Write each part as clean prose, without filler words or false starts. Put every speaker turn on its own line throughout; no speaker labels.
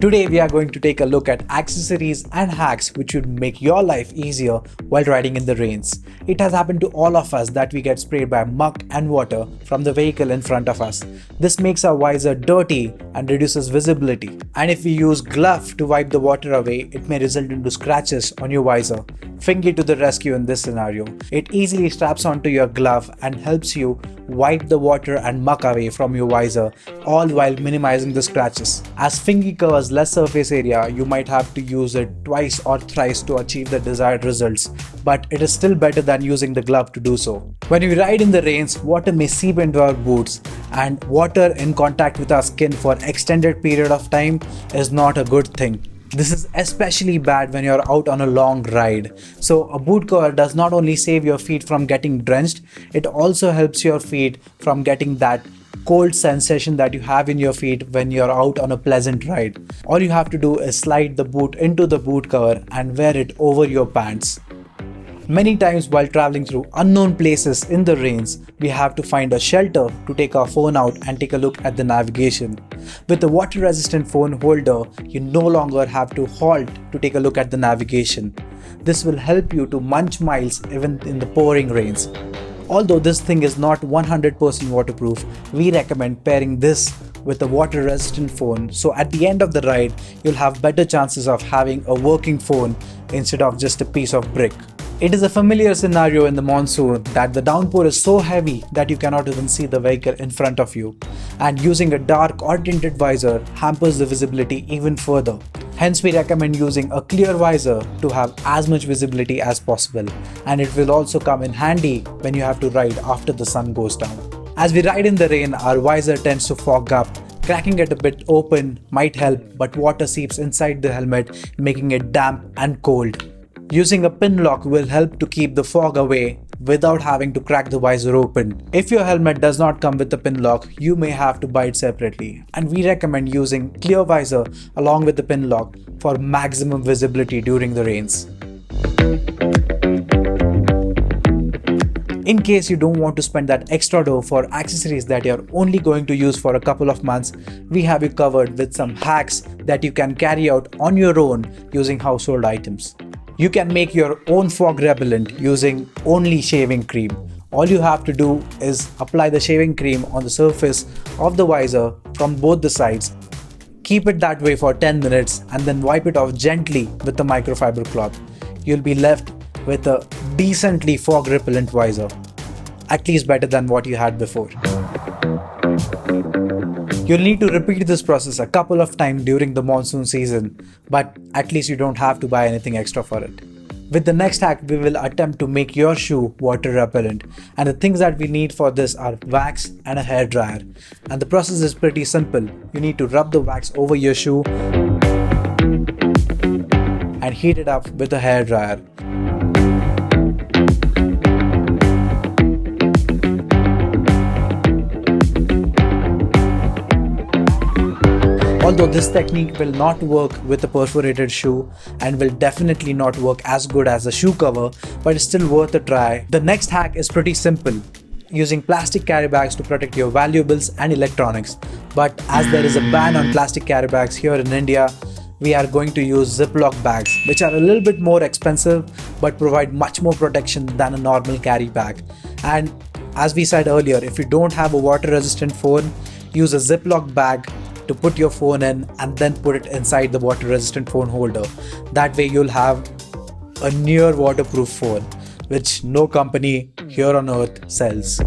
Today we are going to take a look at accessories and hacks which would make your life easier while riding in the rains. It has happened to all of us that we get sprayed by muck and water from the vehicle in front of us. This makes our visor dirty and reduces visibility. And if we use glove to wipe the water away, it may result into scratches on your visor. Fingy to the rescue in this scenario. It easily straps onto your glove and helps you wipe the water and muck away from your visor, all while minimizing the scratches. As Fingy covers less surface area, you might have to use it twice or thrice to achieve the desired results, but it is still better than using the glove to do so. When we ride in the rains, water may seep into our boots, and water in contact with our skin for extended period of time is not a good thing. This is especially bad when you're out on a long ride. So a boot cover does not only save your feet from getting drenched, it also helps your feet from getting that cold sensation that you have in your feet when you're out on a pleasant ride. All you have to do is slide the boot into the boot cover and wear it over your pants. Many times while traveling through unknown places in the rains, we have to find a shelter to take our phone out and take a look at the navigation. With the water-resistant phone holder, you no longer have to halt to take a look at the navigation. This will help you to munch miles even in the pouring rains. Although this thing is not 100% waterproof, we recommend pairing this with a water-resistant phone, so at the end of the ride, you'll have better chances of having a working phone instead of just a piece of brick. It is a familiar scenario in the monsoon that the downpour is so heavy that you cannot even see the vehicle in front of you, and using a dark or tinted visor hampers the visibility even further. Hence we recommend using a clear visor to have as much visibility as possible, and it will also come in handy when you have to ride after the sun goes down. As we ride in the rain, our visor tends to fog up. Cracking it a bit open might help, but water seeps inside the helmet, making it damp and cold. Using a pin lock will help to keep the fog away without having to crack the visor open. If your helmet does not come with a pin lock, you may have to buy it separately, and we recommend using clear visor along with the pin lock for maximum visibility during the rains. In case you don't want to spend that extra dough for accessories that you're only going to use for a couple of months, we have you covered with some hacks that you can carry out on your own using household items. You can make your own fog repellent using only shaving cream. All you have to do is apply the shaving cream on the surface of the visor from both the sides. Keep it that way for 10 minutes and then wipe it off gently with the microfiber cloth. You'll be left with a decently fog repellent visor, at least better than what you had before. You'll need to repeat this process a couple of times during the monsoon season, but at least you don't have to buy anything extra for it. With the next hack, we will attempt to make your shoe water repellent, and the things that we need for this are wax and a hairdryer. And the process is pretty simple. You need to rub the wax over your shoe and heat it up with a hairdryer. Although this technique will not work with a perforated shoe and will definitely not work as good as a shoe cover, but it's still worth a try. The next hack is pretty simple, using plastic carry bags to protect your valuables and electronics. But as there is a ban on plastic carry bags here in India, we are going to use Ziploc bags, which are a little bit more expensive but provide much more protection than a normal carry bag. And as we said earlier, if you don't have a water resistant phone, use a Ziploc bag to put your phone in and then put it inside the water resistant phone holder. That way you'll have a near waterproof phone, which no company here on earth sells.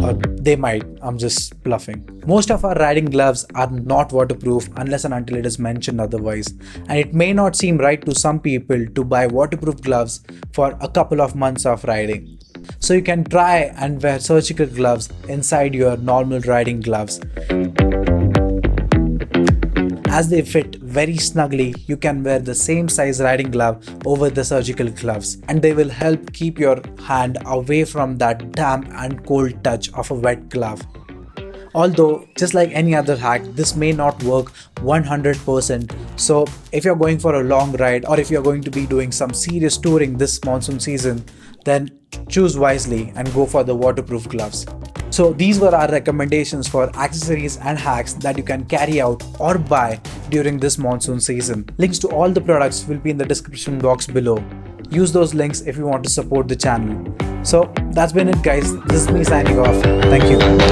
Or they might, I'm just bluffing. Most of our riding gloves are not waterproof unless and until it is mentioned otherwise, and it may not seem right to some people to buy waterproof gloves for a couple of months of riding. So you can try and wear surgical gloves inside your normal riding gloves. As they fit very snugly, you can wear the same size riding glove over the surgical gloves, and they will help keep your hand away from that damp and cold touch of a wet glove. Although, just like any other hack, this may not work 100%. So, if you're going for a long ride or if you're going to be doing some serious touring this monsoon season, then choose wisely and go for the waterproof gloves. So these were our recommendations for accessories and hacks that you can carry out or buy during this monsoon season. Links to all the products will be in the description box below. Use those links if you want to support the channel. So that's been it, guys. This is me signing off. Thank you.